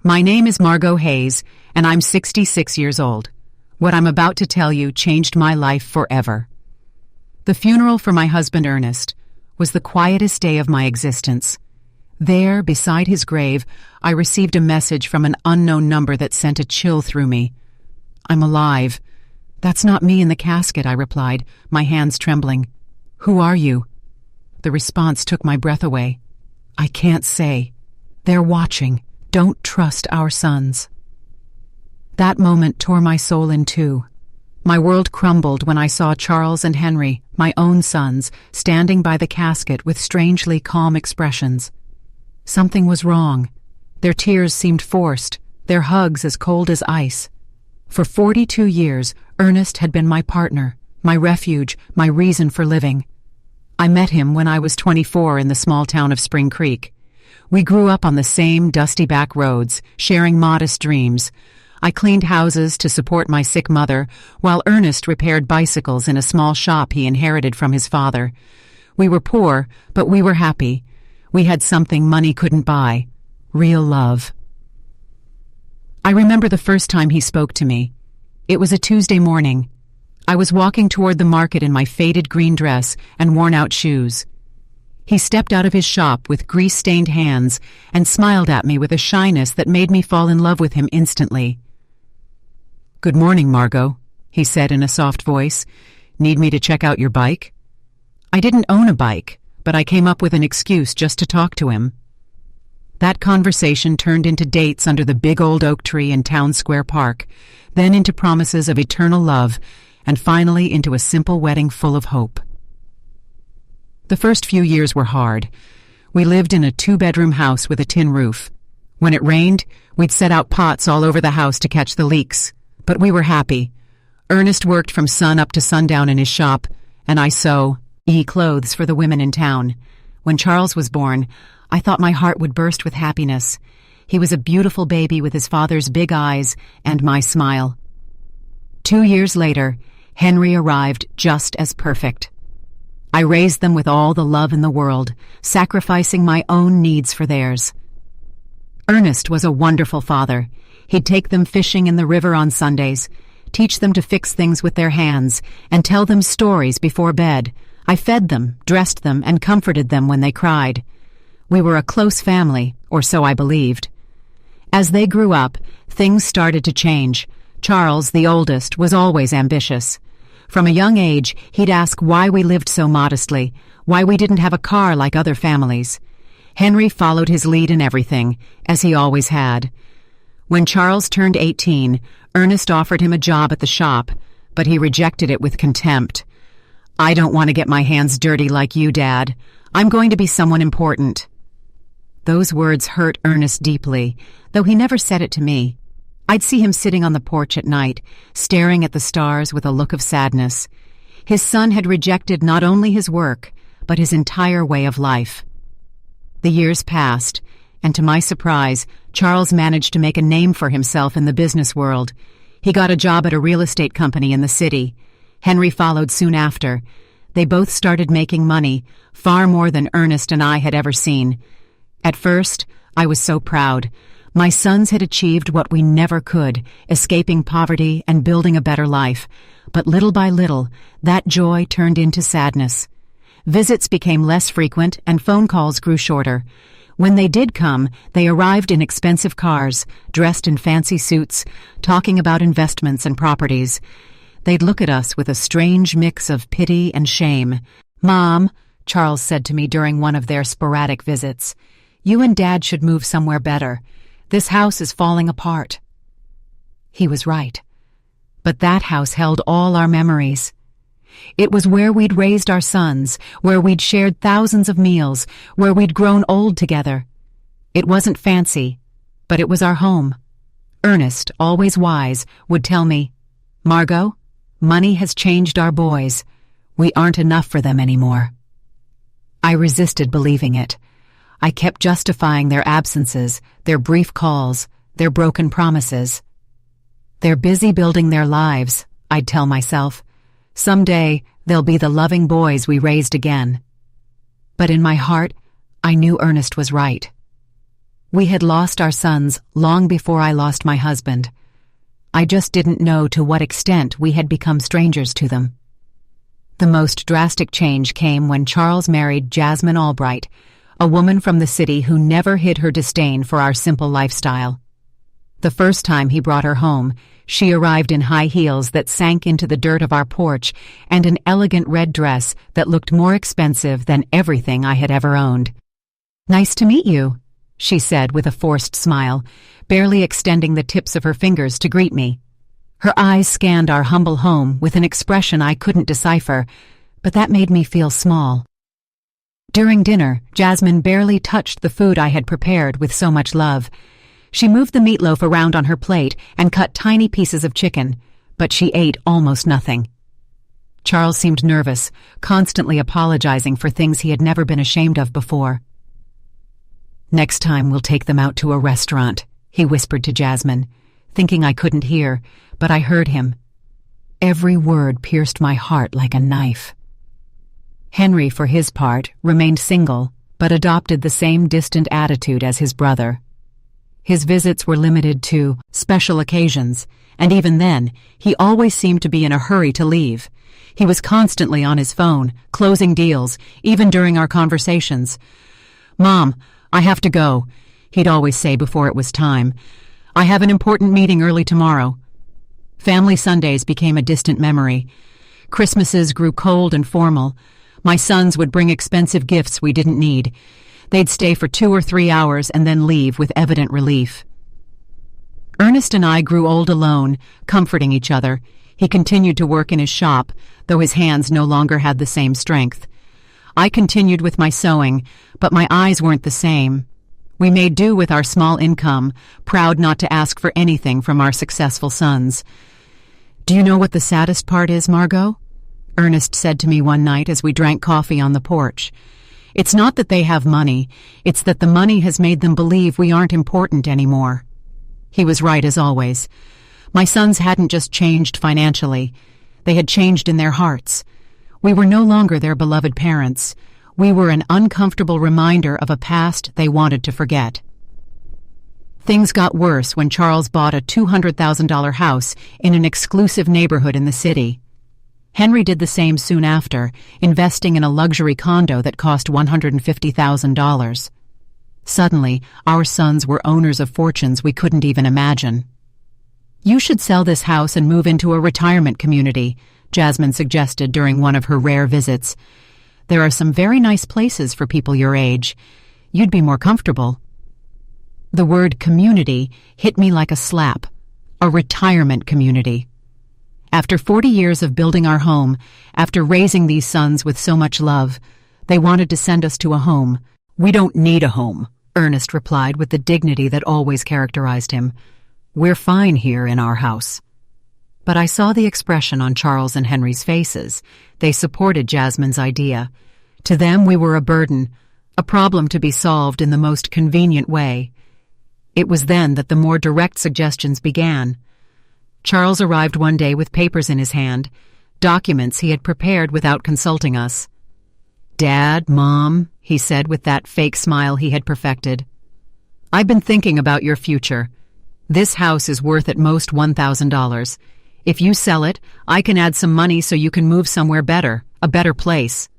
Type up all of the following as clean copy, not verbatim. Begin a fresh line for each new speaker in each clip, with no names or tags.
My name is Margot Hayes, and I'm 66 years old. What I'm about to tell you changed my life forever. The funeral for my husband Ernest was the quietest day of my existence. There, beside his grave, I received a message from an unknown number that sent a chill through me. "I'm alive." "That's not me in the casket," I replied, my hands trembling. "Who are you?" The response took my breath away. "I can't say. They're watching. Don't trust our sons." That moment tore my soul in two. My world crumbled when I saw Charles and Henry, my own sons, standing by the casket with strangely calm expressions. Something was wrong. Their tears seemed forced, their hugs as cold as ice. For 42 years, Ernest had been my partner, my refuge, my reason for living. I met him when I was 24 in the small town of Spring Creek. We grew up on the same dusty back roads, sharing modest dreams. I cleaned houses to support my sick mother, while Ernest repaired bicycles in a small shop he inherited from his father. We were poor, but we were happy. We had something money couldn't buy: real love. I remember the first time he spoke to me. It was a Tuesday morning. I was walking toward the market in my faded green dress and worn-out shoes. He stepped out of his shop with grease-stained hands and smiled at me with a shyness that made me fall in love with him instantly. "Good morning, Margot," he said in a soft voice. "Need me to check out your bike?" I didn't own a bike, but I came up with an excuse just to talk to him. That conversation turned into dates under the big old oak tree in Town Square Park, then into promises of eternal love, and finally into a simple wedding full of hope. The first few years were hard. We lived in a 2-bedroom house with a tin roof. When it rained, we'd set out pots all over the house to catch the leaks. But we were happy. Ernest worked from sun up to sundown in his shop, and I sew clothes for the women in town. When Charles was born, I thought my heart would burst with happiness. He was a beautiful baby with his father's big eyes and my smile. 2 years later, Henry arrived just as perfect. I raised them with all the love in the world, sacrificing my own needs for theirs. Ernest was a wonderful father. He'd take them fishing in the river on Sundays, teach them to fix things with their hands, and tell them stories before bed. I fed them, dressed them, and comforted them when they cried. We were a close family, or so I believed. As they grew up, things started to change. Charles, the oldest, was always ambitious. From a young age, he'd ask why we lived so modestly, why we didn't have a car like other families. Henry followed his lead in everything, as he always had. When Charles turned 18, Ernest offered him a job at the shop, but he rejected it with contempt. "I don't want to get my hands dirty like you, Dad. I'm going to be someone important." Those words hurt Ernest deeply, though he never said it to me. I'd see him sitting on the porch at night, staring at the stars with a look of sadness. His son had rejected not only his work, but his entire way of life. The years passed, and to my surprise, Charles managed to make a name for himself in the business world. He got a job at a real estate company in the city. Henry followed soon after. They both started making money, far more than Ernest and I had ever seen. At first, I was so proud. My sons had achieved what we never could, escaping poverty and building a better life. But little by little, that joy turned into sadness. Visits became less frequent and phone calls grew shorter. When they did come, they arrived in expensive cars, dressed in fancy suits, talking about investments and properties. They'd look at us with a strange mix of pity and shame. "Mom," Charles said to me during one of their sporadic visits, "you and Dad should move somewhere better. This house is falling apart." He was right. But that house held all our memories. It was where we'd raised our sons, where we'd shared thousands of meals, where we'd grown old together. It wasn't fancy, but it was our home. Ernest, always wise, would tell me, "Margot, money has changed our boys. We aren't enough for them anymore." I resisted believing it. I kept justifying their absences, their brief calls, their broken promises. "They're busy building their lives," I'd tell myself. "Someday, they'll be the loving boys we raised again." But in my heart, I knew Ernest was right. We had lost our sons long before I lost my husband. I just didn't know to what extent we had become strangers to them. The most drastic change came when Charles married Jasmine Albright, a woman from the city who never hid her disdain for our simple lifestyle. The first time he brought her home, she arrived in high heels that sank into the dirt of our porch and an elegant red dress that looked more expensive than everything I had ever owned. "Nice to meet you," she said with a forced smile, barely extending the tips of her fingers to greet me. Her eyes scanned our humble home with an expression I couldn't decipher, but that made me feel small. During dinner, Jasmine barely touched the food I had prepared with so much love. She moved the meatloaf around on her plate and cut tiny pieces of chicken, but she ate almost nothing. Charles seemed nervous, constantly apologizing for things he had never been ashamed of before. "Next time we'll take them out to a restaurant," he whispered to Jasmine, thinking I couldn't hear, but I heard him. Every word pierced my heart like a knife. Henry, for his part, remained single, but adopted the same distant attitude as his brother. His visits were limited to special occasions, and even then, he always seemed to be in a hurry to leave. He was constantly on his phone, closing deals, even during our conversations. "Mom, I have to go," he'd always say before it was time. "I have an important meeting early tomorrow." Family Sundays became a distant memory. Christmases grew cold and formal. My sons would bring expensive gifts we didn't need. They'd stay for 2 or 3 hours and then leave with evident relief. Ernest and I grew old alone, comforting each other. He continued to work in his shop, though his hands no longer had the same strength. I continued with my sewing, but my eyes weren't the same. We made do with our small income, proud not to ask for anything from our successful sons. "Do you know what the saddest part is, Margot?" Ernest said to me one night as we drank coffee on the porch. "It's not that they have money, it's that the money has made them believe we aren't important anymore." He was right as always. My sons hadn't just changed financially, they had changed in their hearts. We were no longer their beloved parents. We were an uncomfortable reminder of a past they wanted to forget. Things got worse when Charles bought a $200,000 house in an exclusive neighborhood in the city. Henry did the same soon after, investing in a luxury condo that cost $150,000. Suddenly, our sons were owners of fortunes we couldn't even imagine. "You should sell this house and move into a retirement community," Jasmine suggested during one of her rare visits. "There are some very nice places for people your age. You'd be more comfortable." The word community hit me like a slap. A retirement community. After 40 years of building our home, after raising these sons with so much love, they wanted to send us to a home. "We don't need a home," Ernest replied with the dignity that always characterized him. "We're fine here in our house." But I saw the expression on Charles and Henry's faces. They supported Jasmine's idea. To them we were a burden, a problem to be solved in the most convenient way. It was then that the more direct suggestions began. Charles arrived one day with papers in his hand, documents he had prepared without consulting us. "Dad, Mom," he said with that fake smile he had perfected. "I've been thinking about your future. This house is worth at most $1,000. If you sell it, I can add some money so you can move somewhere better, a better place."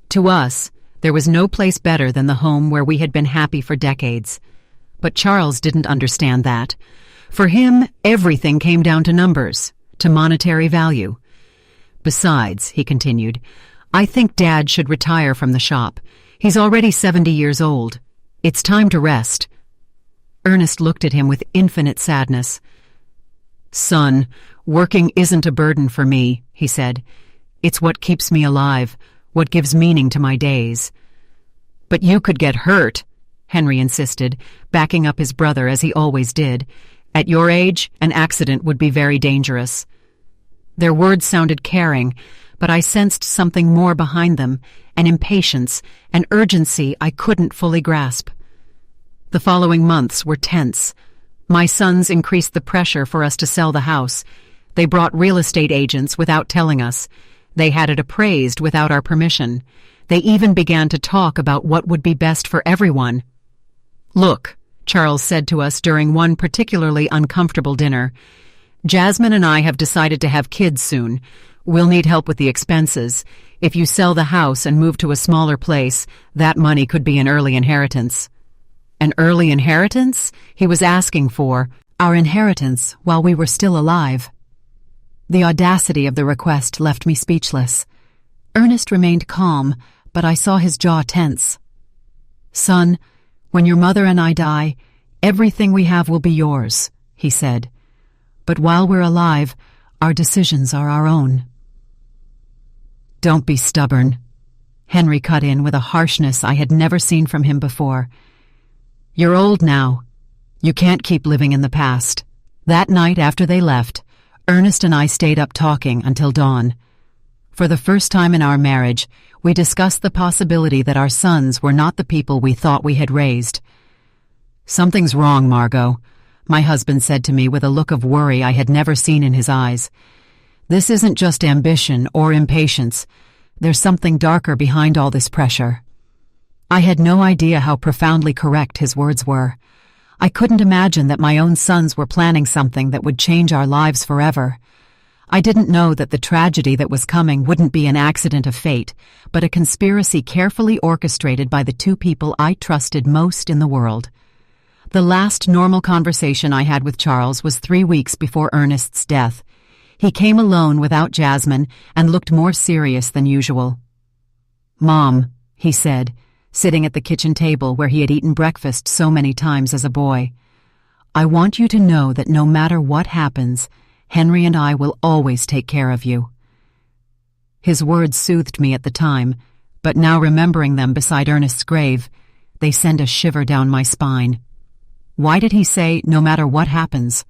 To us, there was no place better than the home where we had been happy for decades. But Charles didn't understand that. For him, everything came down to numbers, to monetary value. "Besides," he continued, "I think Dad should retire from the shop. He's already 70 years old. It's time to rest." Ernest looked at him with infinite sadness. "Son, working isn't a burden for me," he said. "It's what keeps me alive, what gives meaning to my days." "But you could get hurt," Henry insisted, backing up his brother as he always did. "At your age, an accident would be very dangerous." Their words sounded caring, but I sensed something more behind them, an impatience, an urgency I couldn't fully grasp. The following months were tense. My sons increased the pressure for us to sell the house. They brought real estate agents without telling us. They had it appraised without our permission. They even began to talk about what would be best for everyone. "Look," Charles said to us during one particularly uncomfortable dinner. "Jasmine and I have decided to have kids soon. We'll need help with the expenses. If you sell the house and move to a smaller place, that money could be an early inheritance." An early inheritance? He was asking for our inheritance while we were still alive. The audacity of the request left me speechless. Ernest remained calm, but I saw his jaw tense. "Son, when your mother and I die, everything we have will be yours," he said. "But while we're alive, our decisions are our own." "Don't be stubborn," Henry cut in with a harshness I had never seen from him before. "You're old now. You can't keep living in the past." That night after they left, Ernest and I stayed up talking until dawn. For the first time in our marriage, we discussed the possibility that our sons were not the people we thought we had raised. "Something's wrong, Margot," my husband said to me with a look of worry I had never seen in his eyes. "This isn't just ambition or impatience. There's something darker behind all this pressure." I had no idea how profoundly correct his words were. I couldn't imagine that my own sons were planning something that would change our lives forever. I didn't know that the tragedy that was coming wouldn't be an accident of fate, but a conspiracy carefully orchestrated by the two people I trusted most in the world. The last normal conversation I had with Charles was 3 weeks before Ernest's death. He came alone without Jasmine and looked more serious than usual. "Mom," he said, sitting at the kitchen table where he had eaten breakfast so many times as a boy, "I want you to know that no matter what happens, Henry and I will always take care of you." His words soothed me at the time, but now remembering them beside Ernest's grave, they send a shiver down my spine. Why did he say, "no matter what happens"?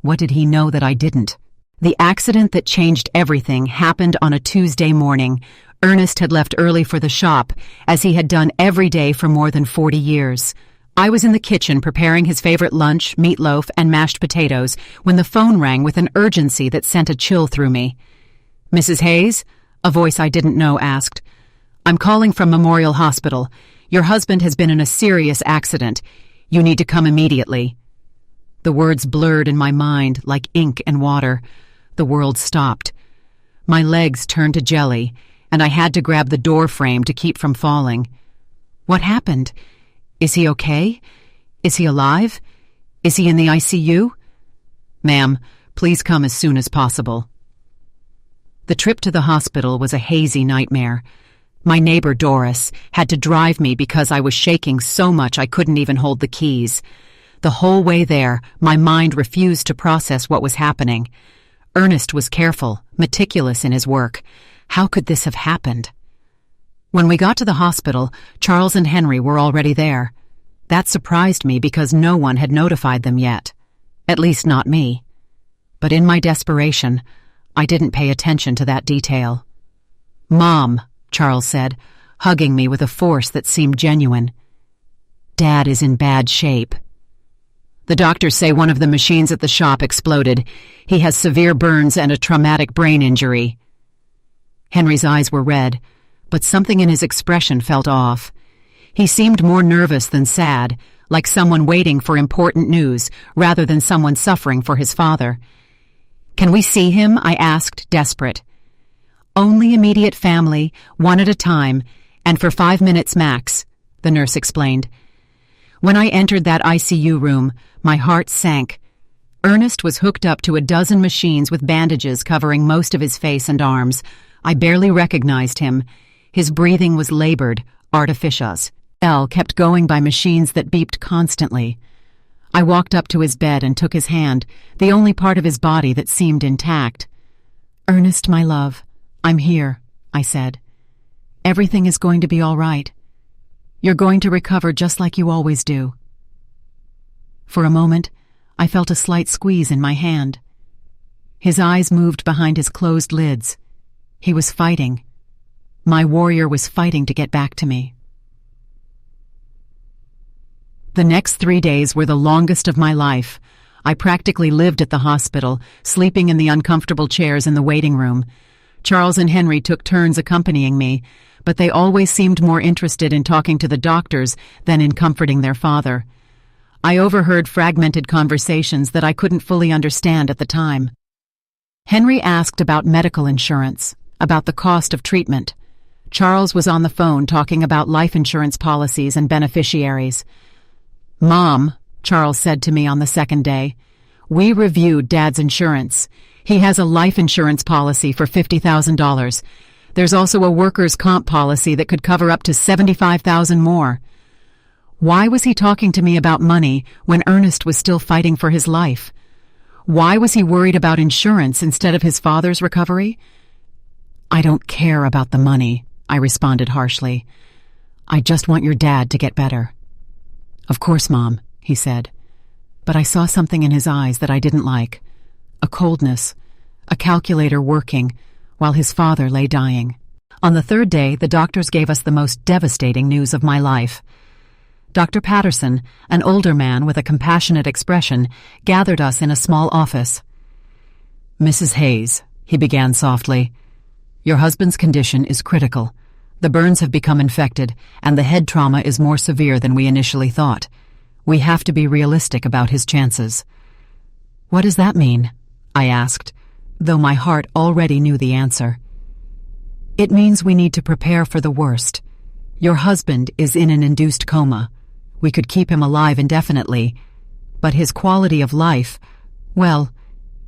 What did he know that I didn't? The accident that changed everything happened on a Tuesday morning. Ernest had left early for the shop, as he had done every day for more than 40 years. I was in the kitchen preparing his favorite lunch, meatloaf and mashed potatoes, when the phone rang with an urgency that sent a chill through me. "Mrs. Hayes?" a voice I didn't know asked. "I'm calling from Memorial Hospital. Your husband has been in a serious accident. You need to come immediately." The words blurred in my mind like ink and water. The world stopped. My legs turned to jelly, and I had to grab the door frame to keep from falling. What happened? Is he okay? Is he alive? Is he in the ICU? "Ma'am, please come as soon as possible." The trip to the hospital was a hazy nightmare. My neighbor, Doris, had to drive me because I was shaking so much I couldn't even hold the keys. The whole way there, my mind refused to process what was happening. Ernest was careful, meticulous in his work. How could this have happened? When we got to the hospital, Charles and Henry were already there. That surprised me because no one had notified them yet. At least not me. But in my desperation, I didn't pay attention to that detail. "Mom," Charles said, hugging me with a force that seemed genuine. "Dad is in bad shape. The doctors say one of the machines at the shop exploded. He has severe burns and a traumatic brain injury." Henry's eyes were red, but something in his expression felt off. He seemed more nervous than sad, like someone waiting for important news rather than someone suffering for his father. "Can we see him?" I asked, desperate. "Only immediate family, one at a time, and for 5 minutes max," the nurse explained. When I entered that ICU room, my heart sank. Ernest was hooked up to a dozen machines with bandages covering most of his face and arms. I barely recognized him. His breathing was labored, artificious. Bell kept going by machines that beeped constantly. I walked up to his bed and took his hand, the only part of his body that seemed intact. "Ernest, my love, I'm here," I said. "Everything is going to be all right. You're going to recover just like you always do." For a moment, I felt a slight squeeze in my hand. His eyes moved behind his closed lids. He was fighting. My warrior was fighting to get back to me. The next 3 days were the longest of my life. I practically lived at the hospital, sleeping in the uncomfortable chairs in the waiting room. Charles and Henry took turns accompanying me, but they always seemed more interested in talking to the doctors than in comforting their father. I overheard fragmented conversations that I couldn't fully understand at the time. Henry asked about medical insurance, about the cost of treatment. Charles was on the phone talking about life insurance policies and beneficiaries. "Mom," Charles said to me on the second day, "we reviewed Dad's insurance. He has a life insurance policy for $50,000. There's also a workers' comp policy that could cover up to $75,000 more." Why was he talking to me about money when Ernest was still fighting for his life? Why was he worried about insurance instead of his father's recovery? "I don't care about the money," I responded harshly. "I just want your dad to get better." "Of course, Mom," he said. But I saw something in his eyes that I didn't like. A coldness, a calculator working, while his father lay dying. On the third day, the doctors gave us the most devastating news of my life. Dr. Patterson, an older man with a compassionate expression, gathered us in a small office. "Mrs. Hayes," he began softly, "your husband's condition is critical. The burns have become infected, and the head trauma is more severe than we initially thought. We have to be realistic about his chances." "What does that mean?" I asked, though my heart already knew the answer. "It means we need to prepare for the worst. Your husband is in an induced coma. We could keep him alive indefinitely, but his quality of life, well,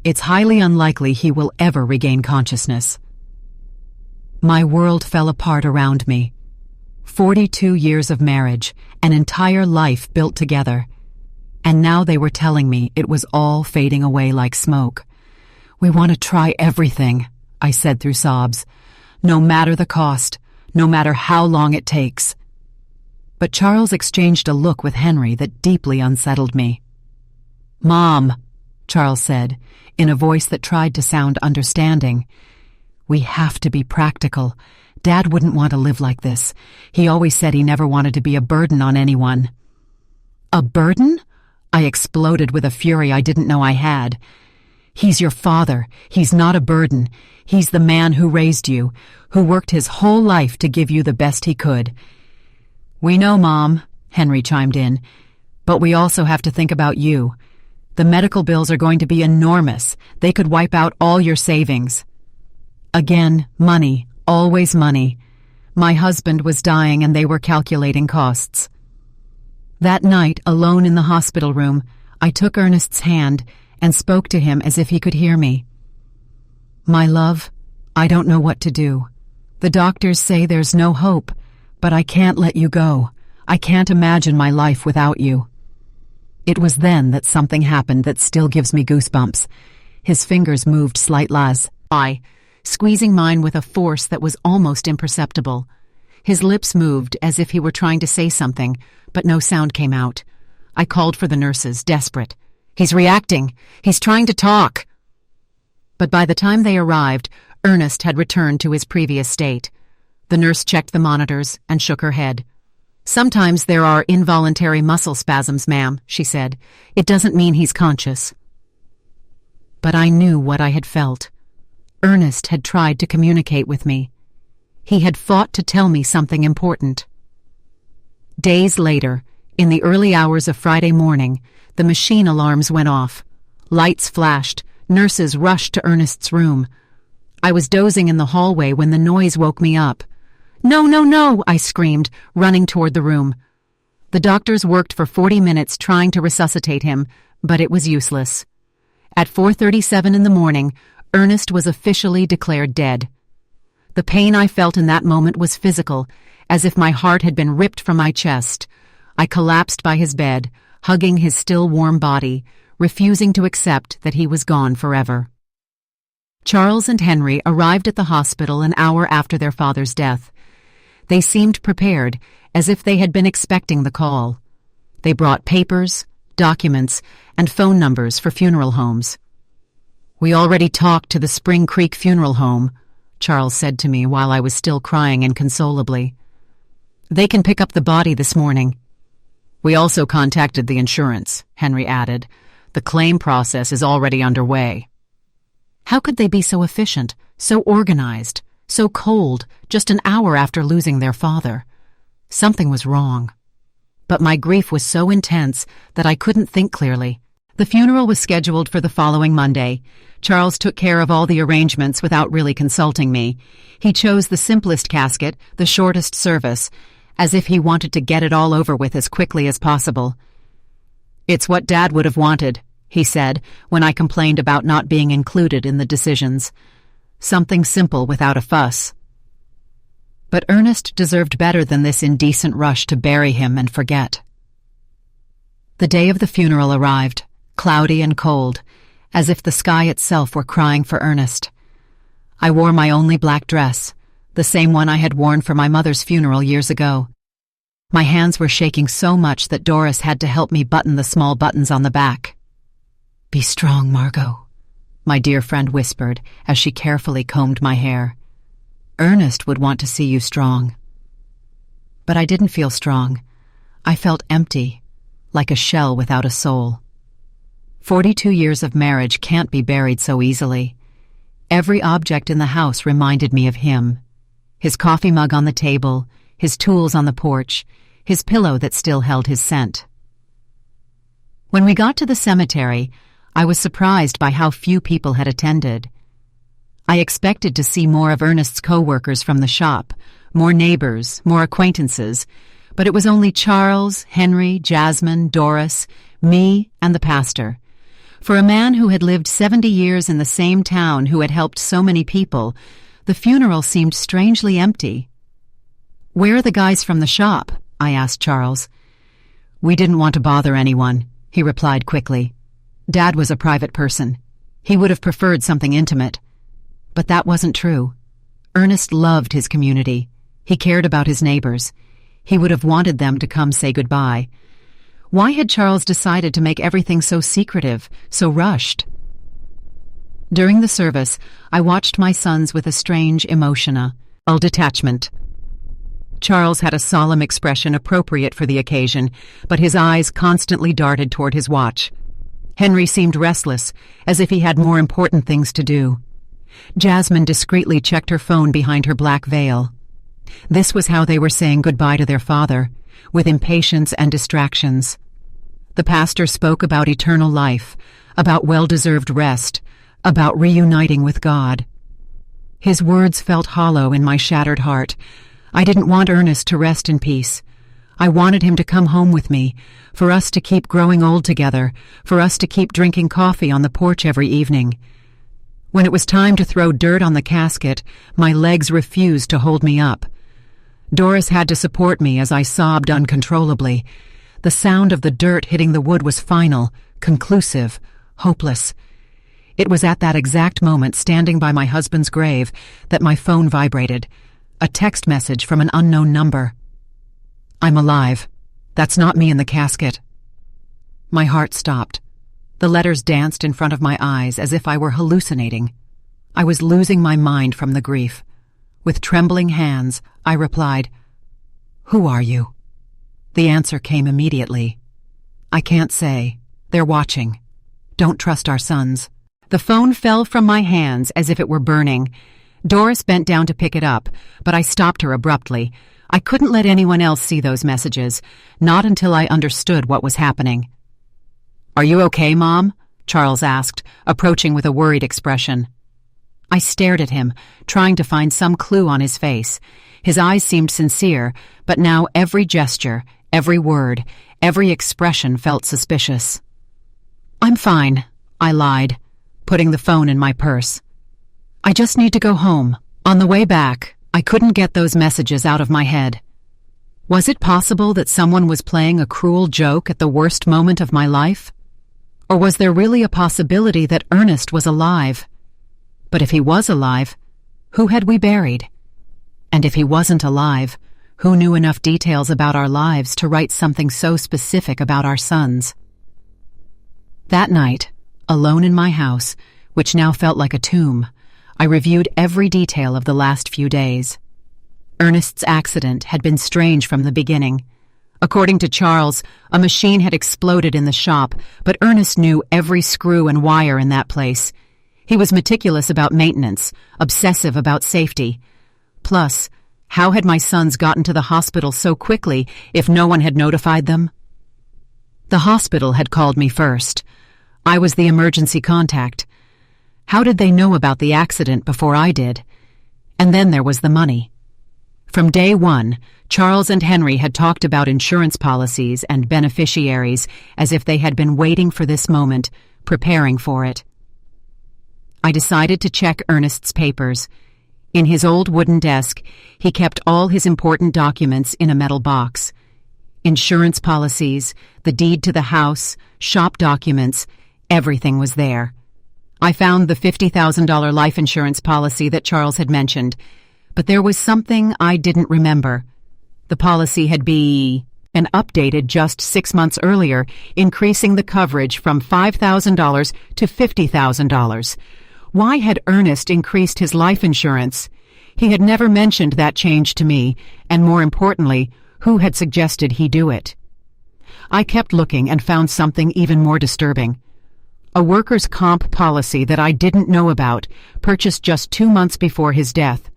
it's highly unlikely he will ever regain consciousness." My world fell apart around me. 42 years of marriage, an entire life built together. And now they were telling me it was all fading away like smoke. "We want to try everything," I said through sobs. "No matter the cost, no matter how long it takes." But Charles exchanged a look with Henry that deeply unsettled me. "Mom," Charles said, in a voice that tried to sound understanding, "we have to be practical. Dad wouldn't want to live like this. He always said he never wanted to be a burden on anyone." "A burden?" I exploded with a fury I didn't know I had. "He's your father. He's not a burden. He's the man who raised you, who worked his whole life to give you the best he could." "We know, Mom," Henry chimed in, "but we also have to think about you. The medical bills are going to be enormous. They could wipe out all your savings." Again, money, always money. My husband was dying and they were calculating costs. That night, alone in the hospital room, I took Ernest's hand and spoke to him as if he could hear me. "My love, I don't know what to do. The doctors say there's no hope, but I can't let you go. I can't imagine my life without you." It was then that something happened that still gives me goosebumps. His fingers moved slightly, squeezing mine with a force that was almost imperceptible. His lips moved as if he were trying to say something, but no sound came out. I called for the nurses, desperate. "He's reacting. He's trying to talk." But by the time they arrived, Ernest had returned to his previous state. The nurse checked the monitors and shook her head. "Sometimes there are involuntary muscle spasms, ma'am," she said. "It doesn't mean he's conscious." But I knew what I had felt. Ernest had tried to communicate with me. He had fought to tell me something important. Days later, in the early hours of Friday morning, the machine alarms went off. Lights flashed. Nurses rushed to Ernest's room. I was dozing in the hallway when the noise woke me up. "No, no, no!" I screamed, running toward the room. The doctors worked for 40 minutes trying to resuscitate him, but it was useless. At 4:37 in the morning, Ernest was officially declared dead. The pain I felt in that moment was physical, as if my heart had been ripped from my chest. I collapsed by his bed, hugging his still warm body, refusing to accept that he was gone forever. Charles and Henry arrived at the hospital an hour after their father's death. They seemed prepared, as if they had been expecting the call. They brought papers, documents, and phone numbers for funeral homes. "We already talked to the Spring Creek Funeral Home," Charles said to me while I was still crying inconsolably. "They can pick up the body this morning." "We also contacted the insurance," Henry added. "The claim process is already underway." How could they be so efficient, so organized, so cold, just an hour after losing their father? Something was wrong. but my grief was so intense that I couldn't think clearly. The funeral was scheduled for the following Monday. Charles took care of all the arrangements without really consulting me. He chose the simplest casket, the shortest service, as if he wanted to get it all over with as quickly as possible. "It's what Dad would have wanted," he said, when I complained about not being included in the decisions. "Something simple without a fuss." But Ernest deserved better than this indecent rush to bury him and forget. The day of the funeral arrived, cloudy and cold, as if the sky itself were crying for Ernest. I wore my only black dress, the same one I had worn for my mother's funeral years ago. My hands were shaking so much that Doris had to help me button the small buttons on the back. "Be strong, Margot," my dear friend whispered as she carefully combed my hair. "Ernest would want to see you strong." But I didn't feel strong. I felt empty, like a shell without a soul. 42 years of marriage can't be buried so easily. Every object in the house reminded me of him. His coffee mug on the table, his tools on the porch, his pillow that still held his scent. When we got to the cemetery, I was surprised by how few people had attended. I expected to see more of Ernest's co-workers from the shop, more neighbors, more acquaintances, but it was only Charles, Henry, Jasmine, Doris, me, and the pastor. For a man who had lived 70 years in the same town who had helped so many people, the funeral seemed strangely empty. "Where are the guys from the shop?" I asked Charles. "We didn't want to bother anyone," he replied quickly. "Dad was a private person. He would have preferred something intimate." But that wasn't true. Ernest loved his community. He cared about his neighbors. He would have wanted them to come say goodbye. Why had Charles decided to make everything so secretive, so rushed? During the service, I watched my sons with a strange emotional detachment. Charles had a solemn expression appropriate for the occasion, but his eyes constantly darted toward his watch. Henry seemed restless, as if he had more important things to do. Jasmine discreetly checked her phone behind her black veil. This was how they were saying goodbye to their father, with impatience and distractions. The pastor spoke about eternal life, about well-deserved rest, about reuniting with God. His words felt hollow in my shattered heart. I didn't want Ernest to rest in peace. I wanted him to come home with me, for us to keep growing old together, for us to keep drinking coffee on the porch every evening. When it was time to throw dirt on the casket, my legs refused to hold me up. Doris had to support me as I sobbed uncontrollably. The sound of the dirt hitting the wood was final, conclusive, hopeless. It was at that exact moment, standing by my husband's grave, that my phone vibrated. A text message from an unknown number. "I'm alive. That's not me in the casket." My heart stopped. The letters danced in front of my eyes as if I were hallucinating. I was losing my mind from the grief. With trembling hands, I replied, "Who are you?" The answer came immediately. "I can't say. They're watching. Don't trust our sons." The phone fell from my hands as if it were burning. Doris bent down to pick it up, but I stopped her abruptly. I couldn't let anyone else see those messages, not until I understood what was happening. "Are you okay, Mom?" Charles asked, approaching with a worried expression. I stared at him, trying to find some clue on his face. His eyes seemed sincere, but now every gesture, every word, every expression felt suspicious. "I'm fine," I lied, putting the phone in my purse. "I just need to go home." On the way back, I couldn't get those messages out of my head. Was it possible that someone was playing a cruel joke at the worst moment of my life? Or was there really a possibility that Ernest was alive? But if he was alive, who had we buried? And if he wasn't alive, who knew enough details about our lives to write something so specific about our sons? That night, alone in my house, which now felt like a tomb, I reviewed every detail of the last few days. Ernest's accident had been strange from the beginning. According to Charles, a machine had exploded in the shop, but Ernest knew every screw and wire in that place. He was meticulous about maintenance, obsessive about safety. Plus, How had my sons gotten to the hospital so quickly if no one had notified them? The hospital had called me first. I was the emergency contact. How did they know about the accident before I did? And then there was the money. From day one, Charles and Henry had talked about insurance policies and beneficiaries as if they had been waiting for this moment, preparing for it. I decided to check Ernest's papers. In his old wooden desk, he kept all his important documents in a metal box. Insurance policies, the deed to the house, shop documents, everything was there. I found the $50,000 life insurance policy that Charles had mentioned, but there was something I didn't remember. The policy had been updated just 6 months earlier, increasing the coverage from $5,000 to $50,000. Why had Ernest increased his life insurance? He had never mentioned that change to me, and more importantly, who had suggested he do it? I kept looking and found something even more disturbing. A workers' comp policy that I didn't know about, purchased just 2 months before his death.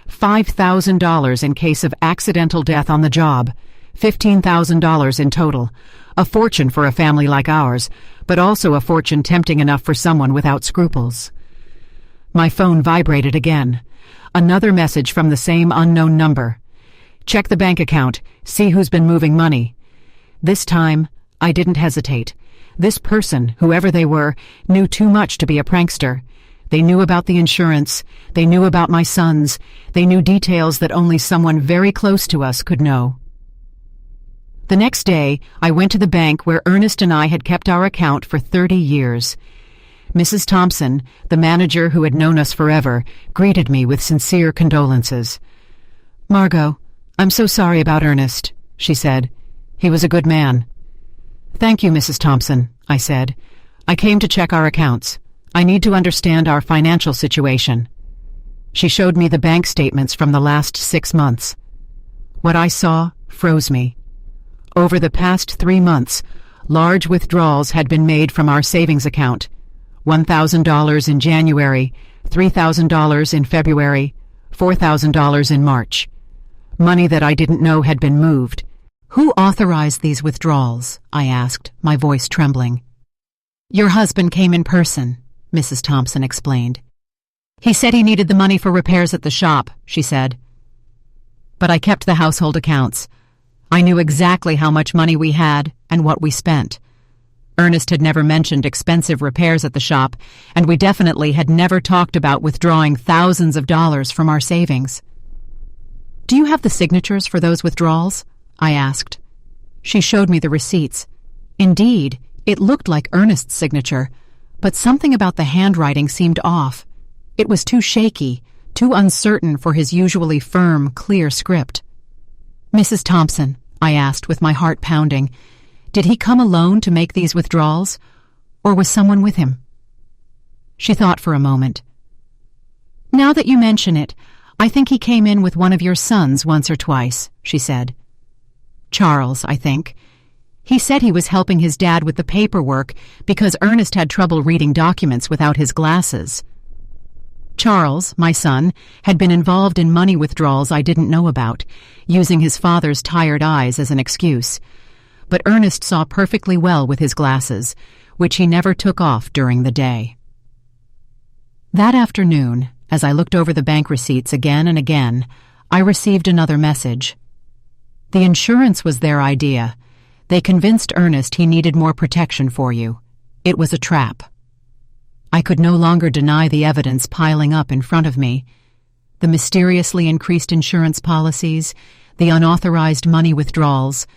$5,000 in case of accidental death on the job, $15,000 in total. A fortune for a family like ours, but also a fortune tempting enough for someone without scruples. My phone vibrated again. Another message from the same unknown number. Check the bank account, see who's been moving money. This time, I didn't hesitate. This person, whoever they were, knew too much to be a prankster. They knew about the insurance, they knew about my sons, they knew details that only someone very close to us could know. The next day, I went to the bank where Ernest and I had kept our account for 30 years. Mrs. Thompson, the manager who had known us forever, greeted me with sincere condolences. "Margot, I'm so sorry about Ernest," she said. "He was a good man." "Thank you, Mrs. Thompson," I said. "I came to check our accounts. I need to understand our financial situation." She showed me the bank statements from the last 6 months. What I saw froze me. Over the past 3 months, large withdrawals had been made from our savings account. $1,000 in January, $3,000 in February, $4,000 in March. Money that I didn't know had been moved. "Who authorized these withdrawals?" I asked, my voice trembling. "Your husband came in person," Mrs. Thompson explained. "He said he needed the money for repairs at the shop," she said. But I kept the household accounts. I knew exactly how much money we had and what we spent. Ernest had never mentioned expensive repairs at the shop, and we definitely had never talked about withdrawing thousands of dollars from our savings. "Do you have the signatures for those withdrawals?" I asked. She showed me the receipts. Indeed, it looked like Ernest's signature, but something about the handwriting seemed off. It was too shaky, too uncertain for his usually firm, clear script. "Mrs. Thompson," I asked with my heart pounding, "did he come alone to make these withdrawals, or was someone with him?" She thought for a moment. "Now that you mention it, I think he came in with one of your sons once or twice," she said. "Charles, I think. He said he was helping his dad with the paperwork because Ernest had trouble reading documents without his glasses. Charles, my son, had been involved in money withdrawals I didn't know about, using his father's tired eyes as an excuse. But Ernest saw perfectly well with his glasses, which he never took off during the day." That afternoon, as I looked over the bank receipts again and again, I received another message. The insurance was their idea. They convinced Ernest he needed more protection for you. It was a trap. I could no longer deny the evidence piling up in front of me. The mysteriously increased insurance policies, the unauthorized money withdrawals,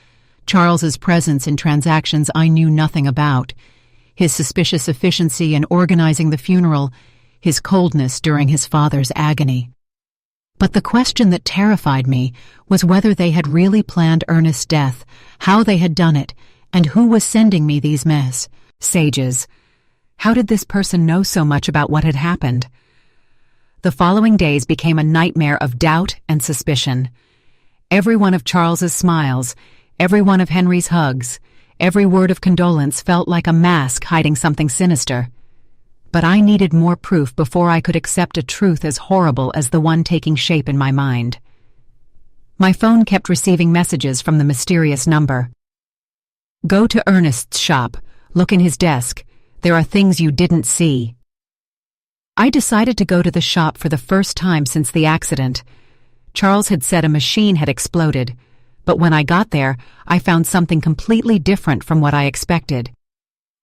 Charles's presence in transactions I knew nothing about, his suspicious efficiency in organizing the funeral, his coldness during his father's agony. But the question that terrified me was whether they had really planned Ernest's death, how they had done it, and who was sending me these messages. How did this person know so much about what had happened? The following days became a nightmare of doubt and suspicion. Every one of Charles's smiles, every one of Henry's hugs, every word of condolence felt like a mask hiding something sinister. But I needed more proof before I could accept a truth as horrible as the one taking shape in my mind. My phone kept receiving messages from the mysterious number. Go to Ernest's shop. Look in his desk. There are things you didn't see. I decided to go to the shop for the first time since the accident. Charles had said a machine had exploded, but when I got there, I found something completely different from what I expected.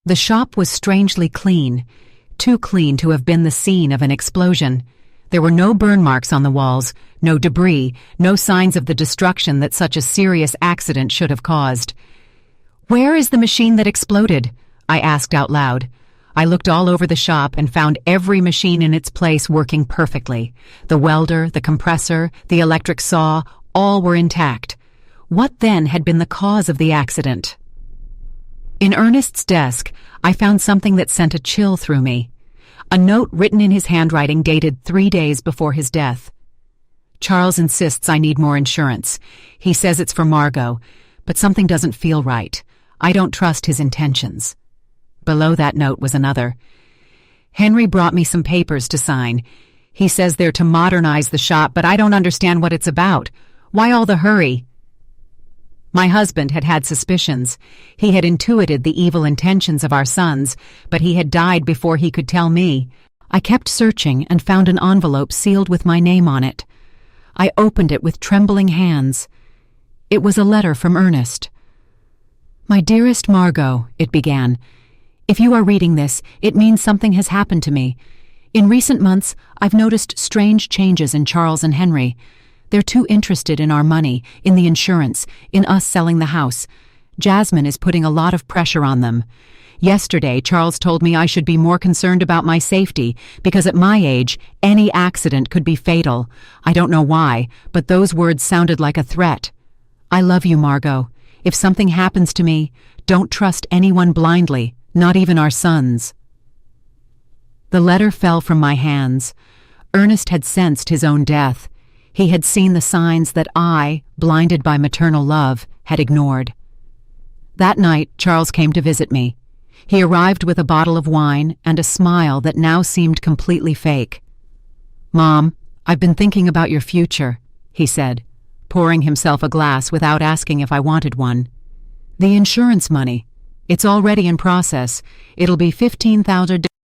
The shop was strangely clean, too clean to have been the scene of an explosion. There were no burn marks on the walls, no debris, no signs of the destruction that such a serious accident should have caused. "Where is the machine that exploded?" I asked out loud. I looked all over the shop and found every machine in its place working perfectly. The welder, the compressor, the electric saw, all were intact. What then had been the cause of the accident? In Ernest's desk, I found something that sent a chill through me. A note written in his handwriting dated 3 days before his death. Charles insists I need more insurance. He says it's for Margot, but something doesn't feel right. I don't trust his intentions. Below that note was another. Henry brought me some papers to sign. He says they're to modernize the shop, but I don't understand what it's about. Why all the hurry? My husband had had suspicions. He had intuited the evil intentions of our sons, but he had died before he could tell me. I kept searching and found an envelope sealed with my name on it. I opened it with trembling hands. It was a letter from Ernest. "My dearest Margot," it began. "If you are reading this, it means something has happened to me. In recent months, I've noticed strange changes in Charles and Henry. They're too interested in our money, in the insurance, in us selling the house. Jasmine is putting a lot of pressure on them. Yesterday, Charles told me I should be more concerned about my safety, because at my age, any accident could be fatal. I don't know why, but those words sounded like a threat. I love you, Margot. If something happens to me, don't trust anyone blindly, not even our sons." The letter fell from my hands. Ernest had sensed his own death. He had seen the signs that I, blinded by maternal love, had ignored. That night, Charles came to visit me. He arrived with a bottle of wine and a smile that now seemed completely fake. "Mom, I've been thinking about your future," he said, pouring himself a glass without asking if I wanted one. "The insurance money. It's already in process. It'll be $15,000